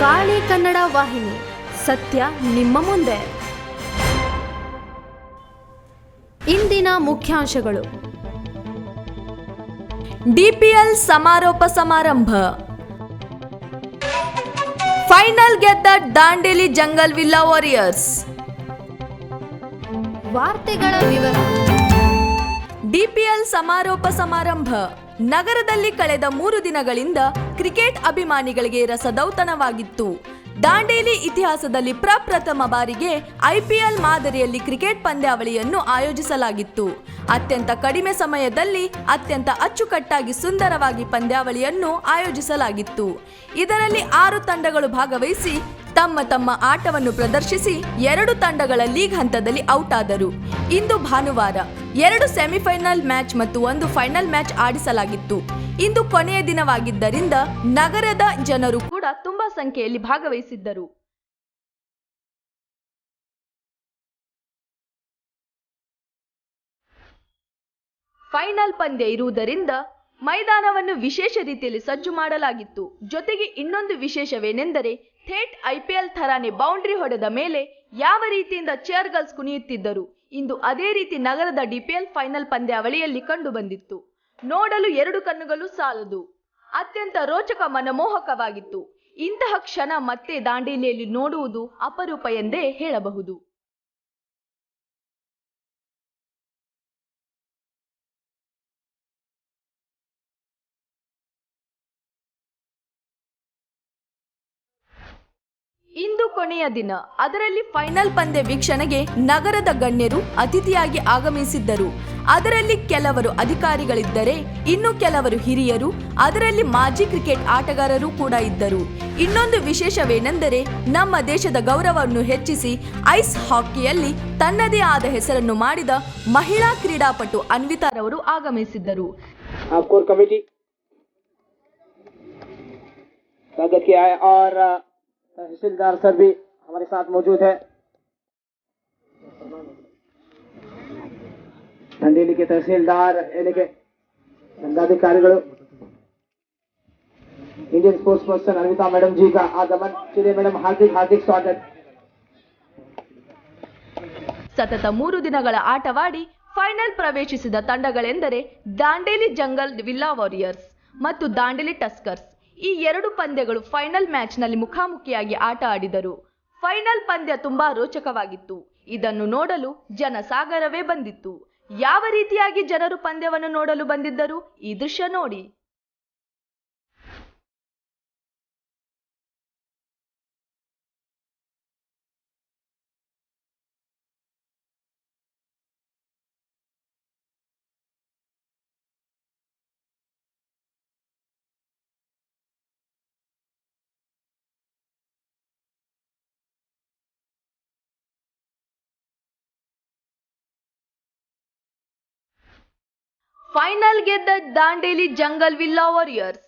ಕಾಳಿ ಕನ್ನಡ ವಾಹಿನಿ, ಸತ್ಯ ನಿಮ್ಮ ಮುಂದೆ. ಇಂದಿನ ಮುಖ್ಯಾಂಶಗಳು. ಡಿಪಿಎಲ್ ಸಮಾರೋಪ ಸಮಾರಂಭ. ಫೈನಲ್ ಗೆದ್ದ ದಾಂಡೇಲಿ ಜಂಗಲ್ ವಿಲ್ಲಾ ವಾರಿಯರ್ಸ್. ವಾರ್ತೆಗಳ ವಿವರ. ಡಿಪಿಎಲ್ ಸಮಾರೋಪ ಸಮಾರಂಭ. ನಗರದಲ್ಲಿ ಕಳೆದ 3 ದಿನಗಳಿಂದ ಕ್ರಿಕೆಟ್ ಅಭಿಮಾನಿಗಳಿಗೆ ರಸದೌತಣವಾಗಿತ್ತು. ದಾಂಡೇಲಿ ಇತಿಹಾಸದಲ್ಲಿ ಪ್ರಪ್ರಥಮ ಬಾರಿಗೆ ಐಪಿಎಲ್ ಮಾದರಿಯಲ್ಲಿ ಕ್ರಿಕೆಟ್ ಪಂದ್ಯಾವಳಿಯನ್ನು ಆಯೋಜಿಸಲಾಗಿತ್ತು. ಅತ್ಯಂತ ಕಡಿಮೆ ಸಮಯದಲ್ಲಿ ಅತ್ಯಂತ ಅಚ್ಚುಕಟ್ಟಾಗಿ ಸುಂದರವಾಗಿ ಪಂದ್ಯಾವಳಿಯನ್ನು ಆಯೋಜಿಸಲಾಗಿತ್ತು. ಇದರಲ್ಲಿ 6 ತಂಡಗಳು ಭಾಗವಹಿಸಿ ತಮ್ಮ ತಮ್ಮ ಆಟವನ್ನು ಪ್ರದರ್ಶಿಸಿ 2 ತಂಡಗಳ ಲೀಗ್ ಹಂತದಲ್ಲಿ ಔಟ್ ಆದರು. ಇಂದು ಭಾನುವಾರ 2 ಸೆಮಿಫೈನಲ್ ಮ್ಯಾಚ್ ಮತ್ತು 1 ಫೈನಲ್ ಮ್ಯಾಚ್ ಆಡಿಸಲಾಗಿತ್ತು. ಇಂದು ಕೊನೆಯ ದಿನವಾಗಿದ್ದರಿಂದ ನಗರದ ಜನರು ಕೂಡ ತುಂಬಾ ಸಂಖ್ಯೆಯಲ್ಲಿ ಭಾಗವಹಿಸಿದ್ದರು. ಫೈನಲ್ ಪಂದ್ಯ ಇರುವುದರಿಂದ ಮೈದಾನವನ್ನು ವಿಶೇಷ ರೀತಿಯಲ್ಲಿ ಸಜ್ಜು ಮಾಡಲಾಗಿತ್ತು. ಜೊತೆಗೆ ಇನ್ನೊಂದು ವಿಶೇಷವೇನೆಂದರೆ ಥೇಟ್ ಐಪಿಎಲ್ ಥರಾನೇ ಬೌಂಡ್ರಿ ಹೊಡೆದ ಮೇಲೆ ಯಾವ ರೀತಿಯಿಂದ ಚೇರ್ ಗರ್ಲ್ಸ್ ಕುಣಿಯುತ್ತಿದ್ದರು. ಇಂದು ಅದೇ ರೀತಿ ನಗರದ ಡಿಪಿಎಲ್ ಫೈನಲ್ ಪಂದ್ಯಾವಳಿಯಲ್ಲಿ ಕಂಡು ಬಂದಿತ್ತು. ನೋಡಲು 2 ಕಣ್ಣುಗಳು ಸಾಲದು. ಅತ್ಯಂತ ರೋಚಕ ಮನಮೋಹಕವಾಗಿತ್ತು. ಇಂತಹ ಕ್ಷಣ ಮತ್ತೆ ದಾಂಡೇಲಿಯಲ್ಲಿ ನೋಡುವುದು ಅಪರೂಪ ಎಂದೇ ಹೇಳಬಹುದು. ಇಂದು ಕೊನೆಯ ದಿನ, ಅದರಲ್ಲಿ ಫೈನಲ್ ಪಂದ್ಯ ವೀಕ್ಷಣೆಗೆ ನಗರದ ಗಣ್ಯರು ಅತಿಥಿಯಾಗಿ ಆಗಮಿಸಿದ್ದರು. ಅದರಲ್ಲಿ ಕೆಲವರು ಅಧಿಕಾರಿಗಳಿದ್ದರೆ ಇನ್ನು ಕೆಲವರು ಹಿರಿಯರು, ಅದರಲ್ಲಿ ಮಾಜಿ ಕ್ರಿಕೆಟ್ ಆಟಗಾರರು ಕೂಡ ಇದ್ದರು. ಇನ್ನೊಂದು ವಿಶೇಷವೇನೆಂದರೆ ನಮ್ಮ ದೇಶದ ಗೌರವವನ್ನು ಹೆಚ್ಚಿಸಿ ಐಸ್ ಹಾಕಿಯಲ್ಲಿ ತನ್ನದೇ ಆದ ಹೆಸರನ್ನು ಮಾಡಿದ ಮಹಿಳಾ ಕ್ರೀಡಾಪಟು ಅನ್ವಿತಾರವರು ಆಗಮಿಸಿದ್ದರು. तहसीलदार सर भी हमारे साथ मौजूद है. दांडेली के तहसीलदार यानी के दंडाधिकारिಗಳು, Indian sports person Anita madam ji का आगमन. चलिए मैडम, हार्दिक हार्दिक स्वागत. ಸತತ 3 ದಿನಗಳ ಆಟವಾಡಿ ಫೈನಲ್ ಪ್ರವೇಶಿಸಿದ ತಂಡಗಳೆಂದರೆ ದಾಂಡೇಲಿ ಜಂಗಲ್ ವಿಲ್ಲಾ ವಾರಿಯರ್ಸ್ ಮತ್ತು ದಾಂಡೇಲಿ ಟಸ್ಕರ್ಸ್. ಈ 2 ಪಂದ್ಯಗಳು ಫೈನಲ್ ಮ್ಯಾಚ್ನಲ್ಲಿ ಮುಖಾಮುಖಿಯಾಗಿ ಆಟ ಆಡಿದರು. ಫೈನಲ್ ಪಂದ್ಯ ತುಂಬಾ ರೋಚಕವಾಗಿತ್ತು. ಇದನ್ನು ನೋಡಲು ಜನಸಾಗರವೇ ಬಂದಿತ್ತು. ಯಾವ ರೀತಿಯಾಗಿ ಜನರು ಪಂದ್ಯವನ್ನು ನೋಡಲು ಬಂದಿದ್ದರು, ಈ ದೃಶ್ಯ ನೋಡಿ. ಫೈನಲ್ ಗೆದ್ದ ದಾಂಡೇಲಿ ಜಂಗಲ್ ವಿಲ್ಲಾ ವಾರಿಯರ್ಸ್.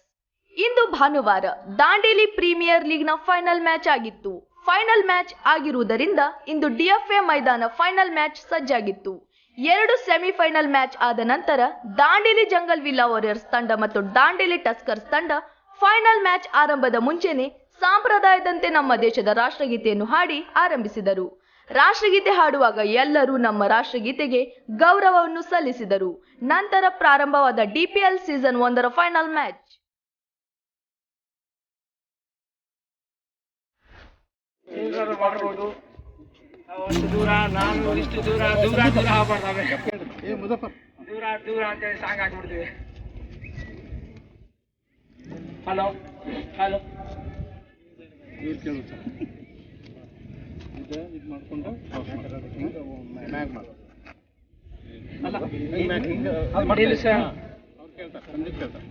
ಇಂದು ಭಾನುವಾರ ದಾಂಡೇಲಿ ಪ್ರೀಮಿಯರ್ ಲೀಗ್ನ ಫೈನಲ್ ಮ್ಯಾಚ್ ಆಗಿತ್ತು. ಫೈನಲ್ ಮ್ಯಾಚ್ ಆಗಿರುವುದರಿಂದ ಇಂದು ಡಿಎಫ್ಎ ಮೈದಾನ ಫೈನಲ್ ಮ್ಯಾಚ್ ಸಜ್ಜಾಗಿತ್ತು. 2 ಸೆಮಿಫೈನಲ್ ಮ್ಯಾಚ್ ಆದ ನಂತರ ದಾಂಡೇಲಿ ಜಂಗಲ್ ವಿಲ್ಲಾ ವಾರಿಯರ್ಸ್ ತಂಡ ಮತ್ತು ದಾಂಡೇಲಿ ಟಸ್ಕರ್ಸ್ ತಂಡ ಫೈನಲ್ ಮ್ಯಾಚ್ ಆರಂಭದ ಮುಂಚೆನೆ ಸಂಪ್ರದಾಯದಂತೆ ನಮ್ಮ ದೇಶದ ರಾಷ್ಟ್ರಗೀತೆಯನ್ನು ಹಾಡಿ ಆರಂಭಿಸಿದರು. ರಾಷ್ಟ್ರಗೀತೆ ಹಾಡುವಾಗ ಎಲ್ಲರೂ ನಮ್ಮ ರಾಷ್ಟ್ರಗೀತೆಗೆ ಗೌರವವನ್ನು ಸಲ್ಲಿಸಿದರು. ನಂತರ ಪ್ರಾರಂಭವಾದ ಡಿಪಿಎಲ್ ಸೀಸನ್ 1ರ ಫೈನಲ್ ಮ್ಯಾಚ್. ಹಲೋ ಹಲೋ ಇದು ಮಾಡ್ಕೊಂಡು ಮ್ಯಾಗ್ ಮಾಡೋದು ಅಲ್ಲ, ಇಲ್ಲ ಸರ್, ಅವ್ರು ಕೇಳ್ತಾರೆ, ಸಂದೀಪ್ ಕೇಳ್ತಾರೆ.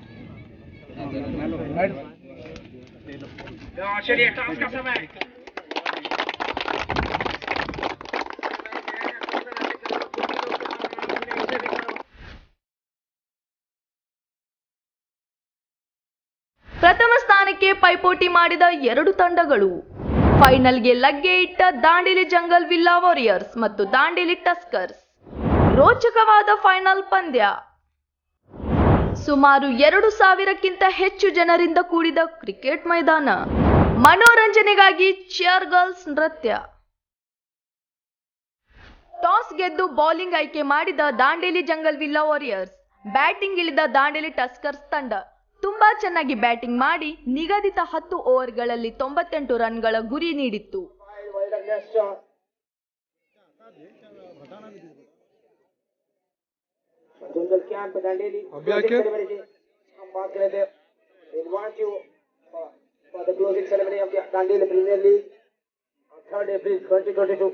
ಪ್ರಥಮ ಸ್ಥಾನಕ್ಕೆ ಪೈಪೋಟಿ ಮಾಡಿದ 2 ತಂಡಗಳು. ಫೈನಲ್ಗೆ ಲಗ್ಗೆ ಇಟ್ಟ ದಾಂಡೇಲಿ ಜಂಗಲ್ ವಿಲ್ಲಾ ವಾರಿಯರ್ಸ್ ಮತ್ತು ದಾಂಡೇಲಿ ಟಸ್ಕರ್ಸ್. ರೋಚಕವಾದ ಫೈನಲ್ ಪಂದ್ಯ. ಸುಮಾರು 2000ಕ್ಕಿಂತ ಹೆಚ್ಚು ಜನರಿಂದ ಕೂಡಿದ ಕ್ರಿಕೆಟ್ ಮೈದಾನ. ಮನೋರಂಜನೆಗಾಗಿ ಚಿಯರ್ ಗರ್ಲ್ಸ್ ನೃತ್ಯ. ಟಾಸ್ ಗೆದ್ದು ಬೌಲಿಂಗ್ ಆಯ್ಕೆ ಮಾಡಿದ Dandeli jungle villa warriors. Batting ಇಳಿದ ದಾಂಡೇಲಿ ಟಸ್ಕರ್ಸ್ ತಂಡ ತುಂಬಾ ಚೆನ್ನಾಗಿ ಬ್ಯಾಟಿಂಗ್ ಮಾಡಿ ನಿಗದಿತ 10 ಓವರ್ಗಳಲ್ಲಿ 98 ರನ್ಗಳ ಗುರಿ ನೀಡಿತ್ತು. Jungle camp Dandeli. For the closing ceremony of the Dandeli Premier League on 3rd April 2022.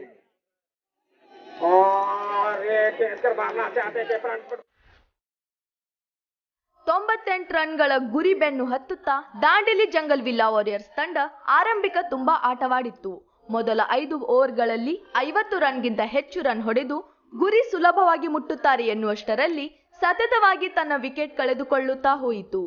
और ये टेस्कर मारना चाहते थे फ्रंट फुट. 98 ರನ್ಗಳ ಗುರಿ ಬೆನ್ನು ಹತ್ತುತ್ತಾ ದಾಂಡೇಲಿ ಜಂಗಲ್ ವಿಲ್ಲಾ ವಾರಿಯರ್ಸ್ ತಂಡ ಆರಂಭಿಕ ತುಂಬಾ ಆಟವಾಡಿತ್ತು. ಮೊದಲ 5 ಓವರ್ಗಳಲ್ಲಿ 50 ರನ್ಗಿಂತ ಹೆಚ್ಚು ರನ್ ಹೊಡೆದು ಗುರಿ ಸುಲಭವಾಗಿ ಮುಟ್ಟುತ್ತಾರೆ ಎನ್ನುವಷ್ಟರಲ್ಲಿ ಸತತವಾಗಿ ತನ್ನ ವಿಕೆಟ್ ಕಳೆದುಕೊಳ್ಳುತ್ತಾ ಹೋಯಿತು.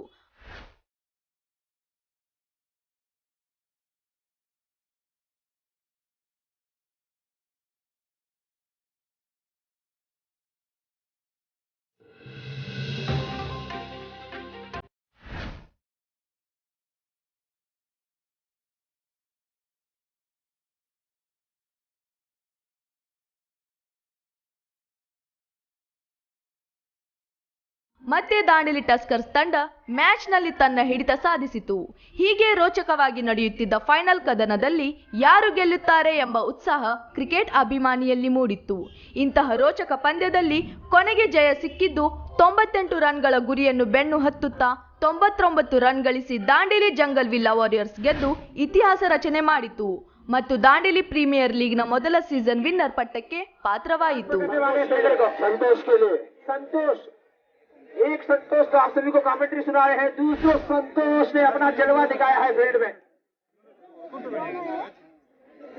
ಮತ್ತೆ ದಾಂಡೇಲಿ ಟಸ್ಕರ್ಸ್ ತಂಡ ಮ್ಯಾಚ್ನಲ್ಲಿ ತನ್ನ ಹಿಡಿತ ಸಾಧಿಸಿತು. ಹೀಗೆ ರೋಚಕವಾಗಿ ನಡೆಯುತ್ತಿದ್ದ ಫೈನಲ್ ಕದನದಲ್ಲಿ ಯಾರು ಗೆಲ್ಲುತ್ತಾರೆ ಎಂಬ ಉತ್ಸಾಹ ಕ್ರಿಕೆಟ್ ಅಭಿಮಾನಿಯಲ್ಲಿ ಮೂಡಿತ್ತು. ಇಂತಹ ರೋಚಕ ಪಂದ್ಯದಲ್ಲಿ ಕೊನೆಗೆ ಜಯ ಸಿಕ್ಕಿದ್ದು 98 ರನ್ಗಳ ಗುರಿಯನ್ನು ಬೆನ್ನು ಹತ್ತುತ್ತಾ 99 ರನ್ ಗಳಿಸಿ ದಾಂಡೇಲಿ ಜಂಗಲ್ ವಿಲ್ಲಾ ವಾರಿಯರ್ಸ್ ಗೆದ್ದು ಇತಿಹಾಸ ರಚನೆ ಮಾಡಿತು ಮತ್ತು ದಾಂಡೇಲಿ ಪ್ರೀಮಿಯರ್ ಲೀಗ್ನ ಮೊದಲ ಸೀಸನ್ ವಿನ್ನರ್ ಪಟ್ಟಕ್ಕೆ ಪಾತ್ರವಾಯಿತು. एक संतोष तो आप सभी को कमेंट्री सुना रहे हैं, दूसरों संतोष ने अपना जलवा दिखाया है फील्ड में.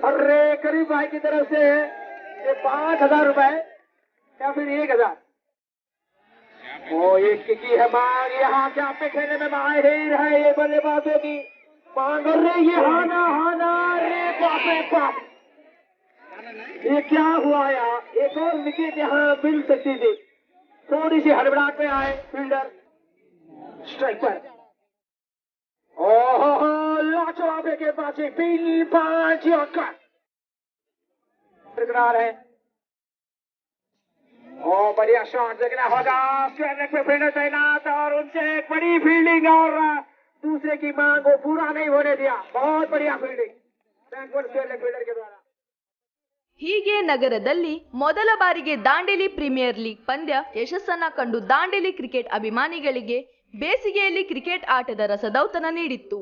अरे करीब भाई की तरफ से ये 5,000 रुपए या फिर 1,000. ओ एक की है मांग, यहाँ क्या पे खेलने में माहिर है ये बल्लेबाजों की मांग. अरे ये हाना हाना, अरे बाप रे बाप, ये क्या हुआ यार. एक और विकेट यहाँ मिल सकती थी. थोड़ी सी हड़बड़ाहट में आए फील्डर स्ट्राइक पर. ओहो लाजवाब के पास बिल 5 यॉर्कर बरकरार है. ओ बढ़िया शॉट देखना होगा. स्क्वायर लेग पे फील्डर तैनात और उनसे एक बड़ी फील्डिंग और दूसरे की मांग को पूरा नहीं होने दिया. बहुत बढ़िया fielding backward square leg fielder के द्वारा. ಹೀಗೆ ನಗರದಲ್ಲಿ ಮೊದಲ ಬಾರಿಗೆ ದಾಂಡೇಲಿ ಪ್ರೀಮಿಯರ್ ಲೀಗ್ ಪಂದ್ಯ ಯಶಸ್ಸನ್ನ ಕಂಡು ದಾಂಡೇಲಿ ಕ್ರಿಕೆಟ್ ಅಭಿಮಾನಿಗಳಿಗೆ ಬೇಸಿಗೆಯಲ್ಲಿ ಕ್ರಿಕೆಟ್ ಆಟದ ರಸದೌತಣ ನೀಡಿತ್ತು.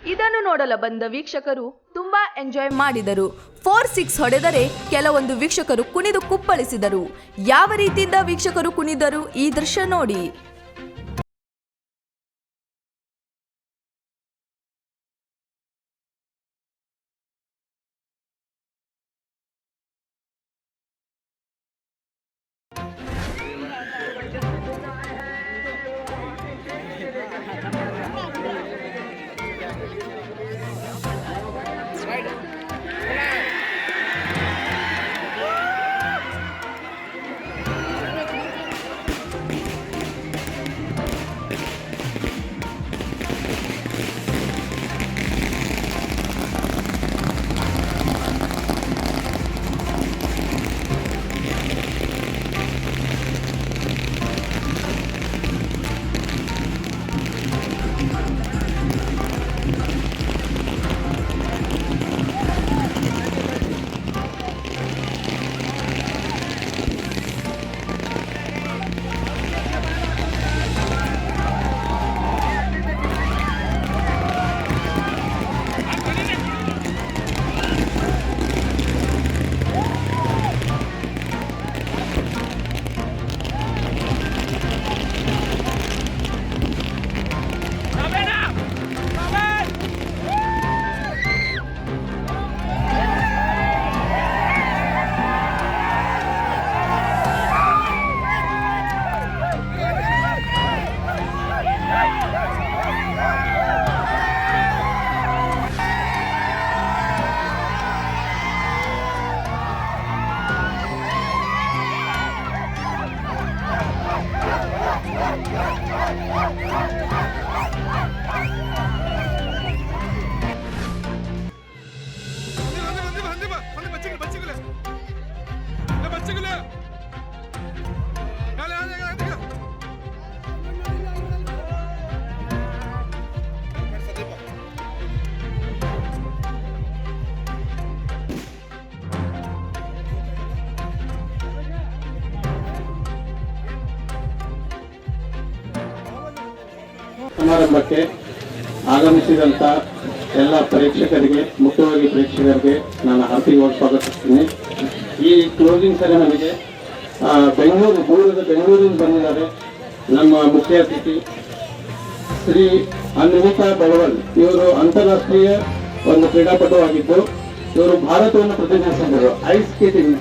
ಇದನ್ನು ನೋಡಲು ಬಂದ ವೀಕ್ಷಕರು ತುಂಬಾ ಎಂಜಾಯ್ ಮಾಡಿದರು. 4-6 ಹೊಡೆದರೆ ಕೆಲವೊಂದು ವೀಕ್ಷಕರು ಕುಣಿದು ಕುಪ್ಪಳಿಸಿದರು. ಯಾವ ರೀತಿಯಿಂದ ವೀಕ್ಷಕರು ಕುಣಿದರು ಈ ದೃಶ್ಯ ನೋಡಿ. ಸಮಾರಂಭಕ್ಕೆ ಆಗಮಿಸಿದಂಥ ಎಲ್ಲ ಪ್ರೇಕ್ಷಕರಿಗೆ, ಮುಖ್ಯವಾಗಿ ಪ್ರೇಕ್ಷಕರಿಗೆ ನಾನು ಹಾರ್ದಿಕವಾಗಿ ಸ್ವಾಗತಿಸ್ತೀನಿ. ಈ ಕ್ಲೋಸಿಂಗ್ ಸೆರೆಮನಿಗೆ ದೂರದ ಬೆಂಗಳೂರಿಂದ ಬಂದಿದ್ದಾರೆ ನಮ್ಮ ಮುಖ್ಯ ಅತಿಥಿ ಶ್ರೀ ಅನ್ವಿತಾ ಬಳವಲ್. ಇವರು ಅಂತಾರಾಷ್ಟ್ರೀಯ ಒಂದು ಕ್ರೀಡಾಪಟುವಾಗಿದ್ದು ಇವರು ಭಾರತವನ್ನು ಪ್ರತಿನಿಧಿಸಿದರು. ಐಸ್ ಸ್ಕೇಟಿಂಗ್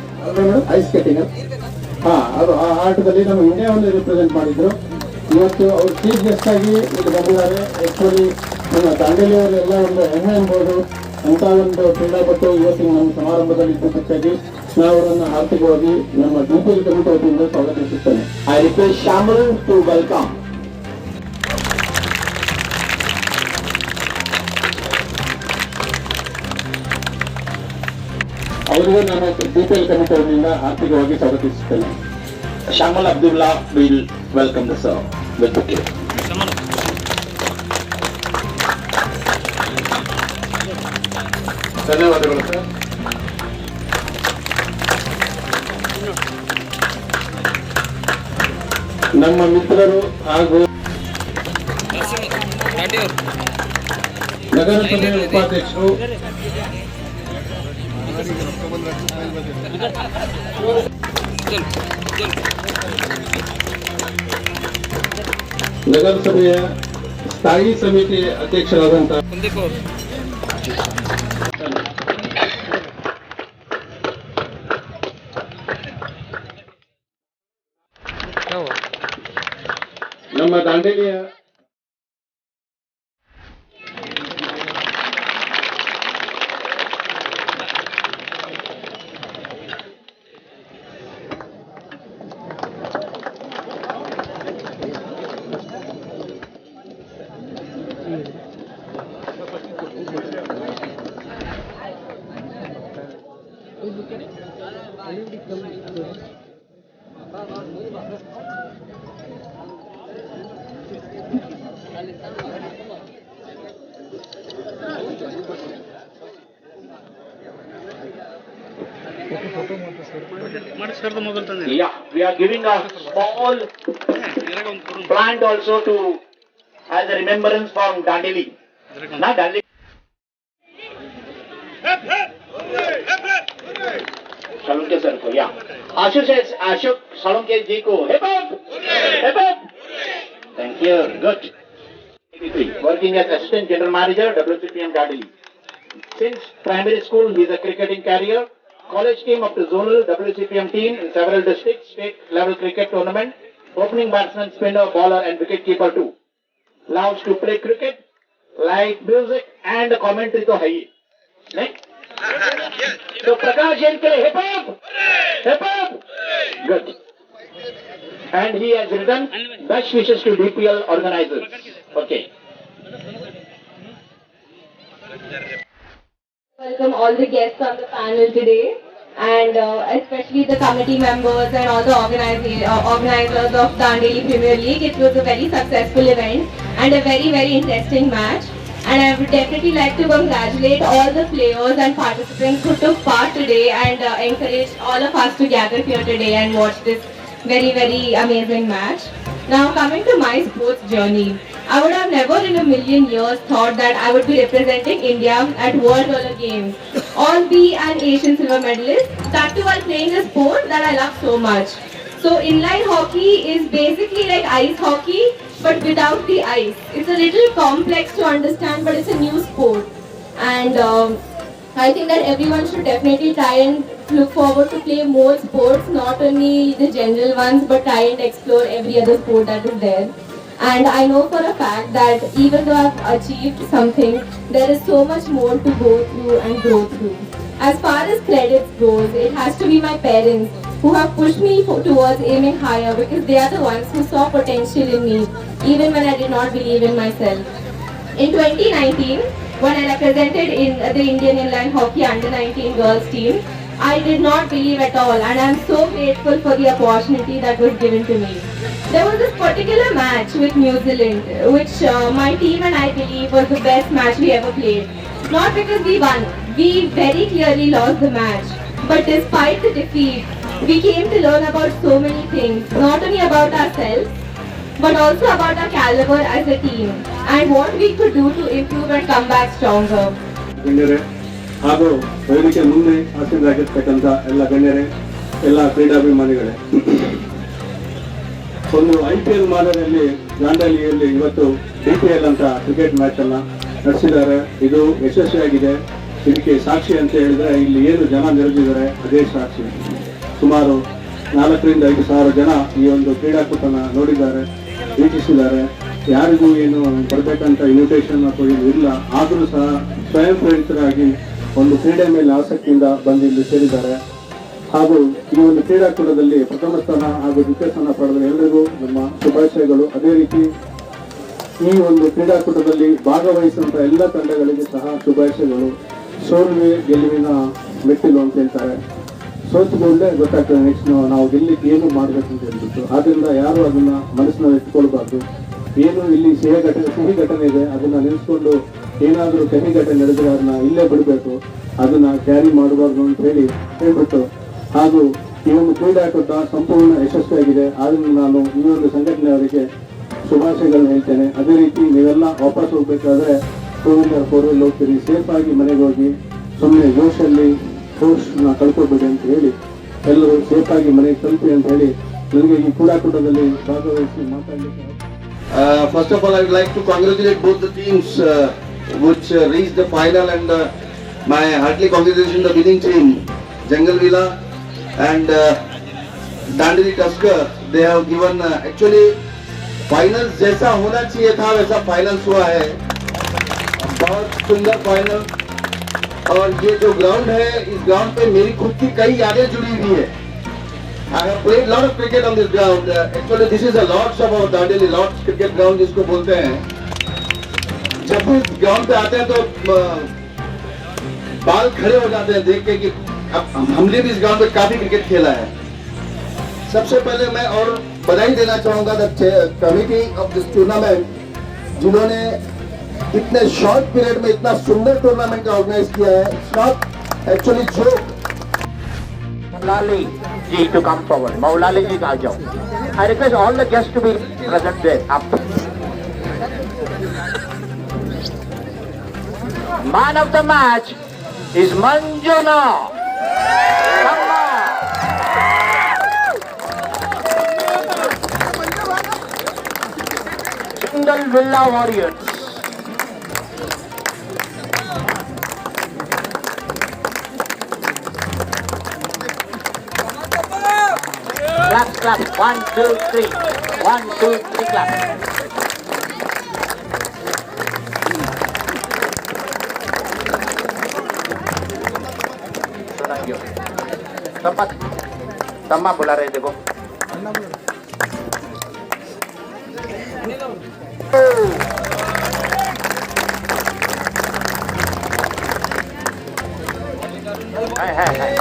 ಅದು ಆ ಆಟದಲ್ಲಿ ನಮ್ಮ ಇಂಡಿಯಾವನ್ನು ರಿಪ್ರೆಸೆಂಟ್ ಮಾಡಿದ್ರು. ಇವತ್ತು ಅವರು ಚೀಫ್ ಗೆಸ್ಟ್ ಆಗಿ ಇಲ್ಲಿ ಬಂದಿದ್ದಾರೆ. ಆಕ್ಚುಲಿ ನಮ್ಮ ದಾಂಡೇಲಿಯವರು ಎಲ್ಲ ಒಂದು ಹೆಮ್ಮೆ ಅನ್ಬೋದು. ಅಂತ ಒಂದು ಕ್ರೀಡಾಪಟು ಇವತ್ತಿನ ನಮ್ಮ ಸಮಾರಂಭದಲ್ಲಿ ಇದ್ದಕ್ಕಾಗಿ ನಾವು ಅವರನ್ನು ಆರ್ಥಿಕವಾಗಿ ನಮ್ಮ ಡಿಪಿಎಲ್ ಕಮಿಟಿ ವತಿಯಿಂದ ಸ್ವಾಗತಿಸುತ್ತೇನೆ. I request Shamal to welcome. ಅವರಿಗೂ ನಾನು ಡಿಪಿಎಲ್ ಕಮಿಟಿ ವತಿಯಿಂದ ಆರ್ಥಿಕವಾಗಿ ಸ್ವಾಗತಿಸುತ್ತೇನೆ. Shamal Abdullah will welcome the sir with bouquet. ಧನ್ಯವಾದಗಳು ಸರ್. ನಮ್ಮ ಮಿತ್ರರು ಹಾಗೂ ನಗರಸಭೆ ಉಪಾಧ್ಯಕ್ಷರು ನಗರಸಭೆಯ ಸ್ಥಾಯಿ ಸಮಿತಿ ಅಧ್ಯಕ್ಷರಾದಂತಹ ನಮ್ಮ ದಾಂಡೇಲಿಯ Yeah, we are giving a small plant also to as a remembrance from Dandeli. Not Dandeli. Salonke sir ko, yeah. Ashok Salonke ji ko, hip hop, hip hop. Thank you, good. Working as assistant general manager, WCPM Dandeli. Since primary school, he is a cricketing career. College team up to zonal WCPM team in several districts, state level cricket tournament, opening batsman, spinner, bowler and wicket keeper too. Loves to play cricket, like music and commentary to high. Next. So Prakash Jain ke hip hop, hip hop, good. And he has written best wishes to DPL organizers. Okay. Welcome all the guests on the panel today, and especially the committee members and all the organizers of Dandeli Premier League. It was a very successful event and a very interesting match. And I would definitely like to congratulate all the players and participants who took part today and encouraged all of us to gather here today and watch this very amazing match. Now coming to my sports journey, I would have never in a million years thought that I would be representing India at World Roller Games, all be an Asian silver medalist, that too while playing a sport that I love so much. So inline hockey is basically like ice hockey but without the ice. It's a little complex to understand, but it's a new sport. And I think that everyone should definitely try and look forward to play more sports, not only the general ones, but try and explore every other sport that is there. And I know for a fact that even though I've achieved something, there is so much more to go through and grow through. As far as credits goes, it has to be my parents who have pushed me towards aiming higher, because they are the ones who saw potential in me, even when I did not believe in myself. In 2019, when I represented in the Indian Inline Hockey Under-19 girls team, I did not believe at all, and I am so grateful for the opportunity that was given to me. There was this particular match with New Zealand, which my team and I believe was the best match we ever played. Not because we won, we very clearly lost the match. But despite the defeat, we came to learn about so many things, not only about ourselves, but also about our caliber as a team and what we could do to improve and come back stronger. ಗಣ್ಯರೇ ಹಾಗೂ ವೇದಿಕೆ ಮುಂದೆ ಆಸೀನರಾಗಿರ್ತಕ್ಕಂಥ ಎಲ್ಲ ಗಣ್ಯರೇ, ಎಲ್ಲ ಕ್ರೀಡಾಭಿಮಾನಿಗಳೇ, ಒಂದು IPL ಮಾದರಿಯಲ್ಲಿ ದಾಂಡೇಲಿಯಲ್ಲಿ ಇವತ್ತು DPL ಅಂತ cricket match ಅನ್ನ ನಡೆಸಿದ್ದಾರೆ. ಇದು ಯಶಸ್ವಿಯಾಗಿದೆ. ಇದಕ್ಕೆ ಸಾಕ್ಷಿ ಅಂತ ಹೇಳಿದ್ರೆ ಇಲ್ಲಿ ಏನು ಜನ ನೆರೆದಿದ್ದಾರೆ ಅದೇ ಸಾಕ್ಷಿ. ಸುಮಾರು 4 ರಿಂದ 5 ಸಾವಿರ ಜನ ಈ ಒಂದು ಕ್ರೀಡಾಕೂಟನ ನೋಡಿದ್ದಾರೆ, ವೀಕ್ಷಿಸಿದ್ದಾರೆ. ಯಾರಿಗೂ ಏನು ಬರಬೇಕಂತ ಇನ್ವಿಟೇಷನ್ ಅಥವಾ ಇದು ಇಲ್ಲ, ಆದರೂ ಸಹ ಸ್ವಯಂ ಪ್ರೇರಿತರಾಗಿ ಒಂದು ಕ್ರೀಡೆ ಮೇಲೆ ಆಸಕ್ತಿಯಿಂದ ಬಂದು ಇಲ್ಲಿ ಸೇರಿದ್ದಾರೆ. ಹಾಗೂ ಈ ಒಂದು ಕ್ರೀಡಾಕೂಟದಲ್ಲಿ ಪ್ರಥಮ ಸ್ಥಾನ ಹಾಗೂ ದ್ವಿತೀಯ ಸ್ಥಾನ ಪಡೆದ ಎಲ್ಲರಿಗೂ ನಮ್ಮ ಶುಭಾಶಯಗಳು. ಅದೇ ರೀತಿ ಈ ಒಂದು ಕ್ರೀಡಾಕೂಟದಲ್ಲಿ ಭಾಗವಹಿಸಿದಂಥ ಎಲ್ಲ ತಂಡಗಳಿಗೆ ಸಹ ಶುಭಾಶಯಗಳು. ಸೋಲುವೆ ಗೆಲುವಿನ ಮೆಟ್ಟಿಲು ಅಂತ ಹೇಳ್ತಾರೆ. ಸೋತುಕೊಂಡೇ ಗೊತ್ತಾಗ್ತದೆ ನೆಕ್ಸ್ಟ್ ನಾವು ಗೆಲ್ಲಿಕ್ಕೆ ಏನು ಮಾಡಬೇಕು ಅಂತ ಹೇಳ್ಬಿಟ್ಟು. ಆದ್ದರಿಂದ ಯಾರು ಅದನ್ನ ಮನಸ್ಸಿನಲ್ಲಿ ಇಟ್ಕೊಳ್ಬಾರ್ದು. ಏನು ಇಲ್ಲಿ ಸಿಹಿ ಘಟನೆ ಇದೆ ಅದನ್ನ ನೆನೆಸ್ಕೊಂಡು ಏನಾದರೂ ಕಹಿ ಘಟನೆ ನಡೆದ್ರೆ ಅದನ್ನ ಇಲ್ಲೇ ಬಿಡಬೇಕು, ಅದನ್ನ ಕ್ಯಾರಿ ಮಾಡಬಾರ್ದು ಅಂತ ಹೇಳ್ಬಿಟ್ಟು, ಹಾಗೂ ಈ ಒಂದು ಕ್ರೀಡಾಕೂಟ ಸಂಪೂರ್ಣ ಯಶಸ್ವಿಯಾಗಿದೆ. ಆದ್ರಿಂದ ನಾನು ಈ ಒಂದು ಸಂಘಟನೆಯವರಿಗೆ ಶುಭಾಶಯಗಳನ್ನ ಹೇಳ್ತೇನೆ. ಅದೇ ರೀತಿ ನೀವೆಲ್ಲ ವಾಪಸ್ ಹೋಗ್ಬೇಕಾದ್ರೆ 2 ವೀಲರ್ 4 ವೀಲರ್ ಹೋಗ್ತೀರಿ, ಸೇಫ್ ಆಗಿ ಮನೆಗೆ ಹೋಗಿ, ಸುಮ್ಮನೆ ಜೋಶಲ್ಲಿ ಕೋರ್ಸ್ನ ಕಳ್ಕೊಬೇಡಿ ಅಂತ ಹೇಳಿ ಎಲ್ಲರೂ ಸೇಫ್ ಆಗಿ ಮನೆಗೆ ತಲುಪಿ ಅಂತ ಹೇಳಿ ನನಗೆ ಈ ಕ್ರೀಡಾಕೂಟದಲ್ಲಿ ಭಾಗವಹಿಸಿ ಮಾತಾಡಲಿಕ್ಕೆ. First of all, I would like to congratulate both the teams which reached the final, and my heartily congratulations the winning team, Jungle Villa and Dandeli Tusker. They have given actually finals जैसा होना चाहिए था वैसा finals हुआ है. बहुत सुंदर final. और ये जो ग्राउंड है, इस ग्राउंड पे मेरी खुद की कई यादें जुड़ी हुई है. I have played lot of cricket on this ground. Actually, this is a Lords of our Dandeli, Lords cricket ground जिसको बोलते हैं. जब भी इस ग्राउंड पे आते हैं तो बाल खड़े हो जाते हैं देख के कि अब हमने भी इस ग्राउंड पे काफी क्रिकेट खेला है. सबसे पहले मैं और बधाई देना चाहूंगा the committee of this tournament, जिन्होंने इतने शॉर्ट पीरियड में इतना सुंदर टूर्नामेंट का ऑर्गेनाइज किया है. It's not actually joke. Maulali ji to come forward. Maulali ji आ जाओ. I request all the guests to be present there. Up. Man of the match is Manjuna. Come on. Jungle Villa Warriors. Clap, clap. 1, 2, 3. 1, 2, 3, clap. Sunangyo. Tempat. Tama bola rede ko. Hai, hai, hai.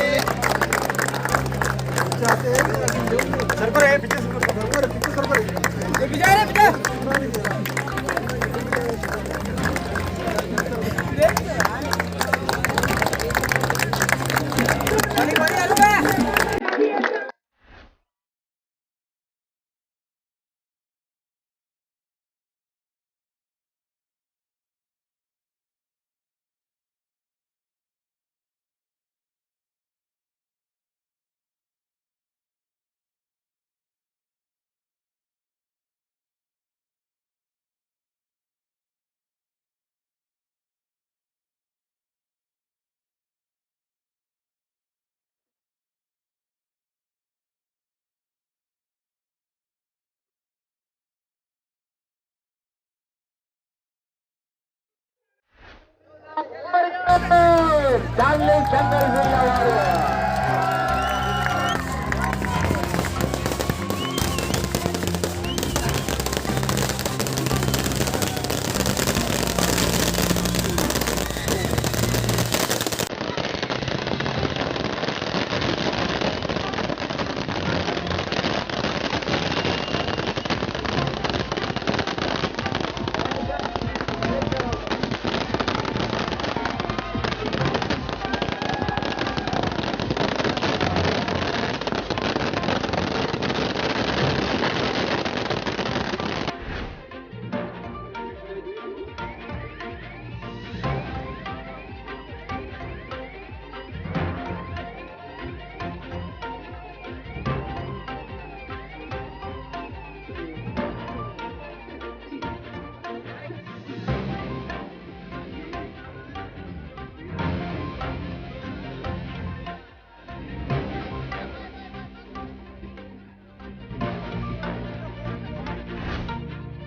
Jungle Villa Warriors.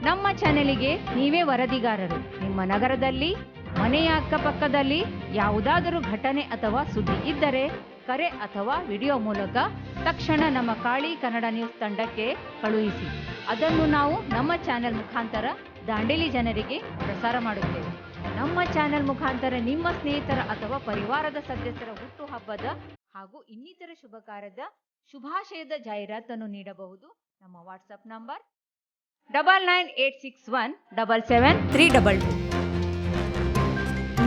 ನಮ್ಮ ಚಾನೆಲಿಗೆ ನೀವೇ ವರದಿಗಾರರು. ನಿಮ್ಮ ನಗರದಲ್ಲಿ, ಮನೆಯ ಅಕ್ಕಪಕ್ಕದಲ್ಲಿ ಯಾವುದಾದರೂ ಘಟನೆ ಅಥವಾ ಸುದ್ದಿ ಇದ್ದರೆ ಕರೆ ಅಥವಾ ವಿಡಿಯೋ ಮೂಲಕ ತಕ್ಷಣ ನಮ್ಮ ಕಾಳಿ ಕನ್ನಡ ನ್ಯೂಸ್ ತಂಡಕ್ಕೆ ಕಳುಹಿಸಿ. ಅದನ್ನು ನಾವು ನಮ್ಮ ಚಾನೆಲ್ ಮುಖಾಂತರ ದಾಂಡೇಲಿ ಜನರಿಗೆ ಪ್ರಸಾರ ಮಾಡುತ್ತೇವೆ. ನಮ್ಮ ಚಾನೆಲ್ ಮುಖಾಂತರ ನಿಮ್ಮ ಸ್ನೇಹಿತರ ಅಥವಾ ಪರಿವಾರದ ಸದಸ್ಯರ ಹುಟ್ಟುಹಬ್ಬದ ಹಾಗೂ ಇನ್ನಿತರ ಶುಭ ಕಾರ್ಯದ ಶುಭಾಶಯದ ಜಾಹೀರಾತನ್ನು ನೀಡಬಹುದು. ನಮ್ಮ ವಾಟ್ಸಪ್ ನಂಬರ್ 9986177322.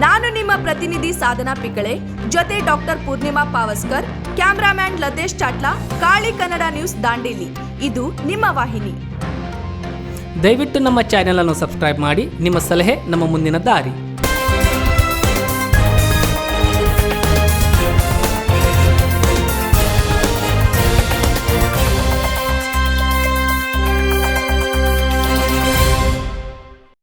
ನಾನು ನಿಮ್ಮ ಪ್ರತಿನಿಧಿ ಸಾಧನಾ ಪಿಕಳೆ, ಜೊತೆ doctor Poornima Pavaskar, cameraman Latesh Chatla, Kali Kannada news Dandeli. ಇದು ನಿಮ್ಮ ವಾಹಿನಿ. ದಯವಿಟ್ಟು ನಮ್ಮ ಚಾನೆಲ್ ಅನ್ನು ಸಬ್ಸ್ಕ್ರೈಬ್ ಮಾಡಿ. ನಿಮ್ಮ ಸಲಹೆ ನಮ್ಮ ಮುಂದಿನ ದಾರಿ.